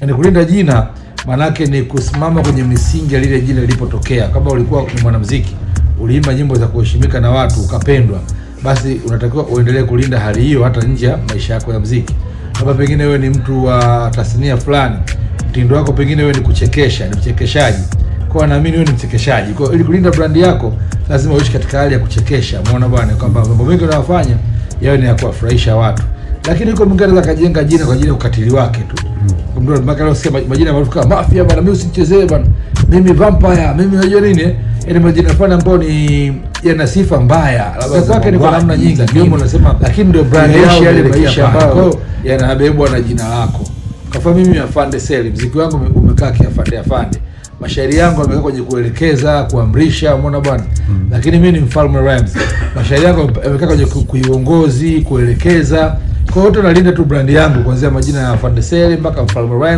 Yani kulinda jina manake ni kusimama kwenye misingi ya lile jina lilipotokea. Kama ulikuwa ni mwanamuziki, uliimba nyimbo za kuheshimika na watu, ukapendwa, basi unatakiwa uendelee kulinda hali hiyo hata nje ya maisha yako ya muziki. Kama pengine wewe ni mtu wa tasnia fulani, mtindo wako pengine wewe ni kuchekesha, ni mchekeshaji, kwa naamini wewe ni mchekeshaji, kwa ili kulinda brand yako lazima uishi katika hali ya kuchekesha. Umeona bwana, kwamba mambo mengi unayofanya yawe ni ya kuwafurahisha watu. Lakini yuko mwingine anaweza kajenga jina kwa ajili ya ukatili wake tu. Mtu mpaka leo sema majina maarufu kama Mafia bwana, mimi usichezee bwana, mimi Vampire, mimi unajua nini, yaani majina fulani ambayo ni yana sifa mbaya, labda kwake ni kwa namna nyingi, ndio unasema, lakini ndio brand yao, yale maisha ambayo yanabebwa na jina lako. Kwa mimi Afande Seli, muziki wangu umekaa kiafande, mashairi yangu yamekaa kwenye kuelekeza, kuamrisha, umeona bwana. Lakini mimi ni Mfalme Rhymes, mashairi yangu yamekaa kwenye kuiongozi, kuelekeza. Kwa hiyo nalinda tu brand yangu kuanzia majina ya Afande Seli mpaka Mfalme Rhymes.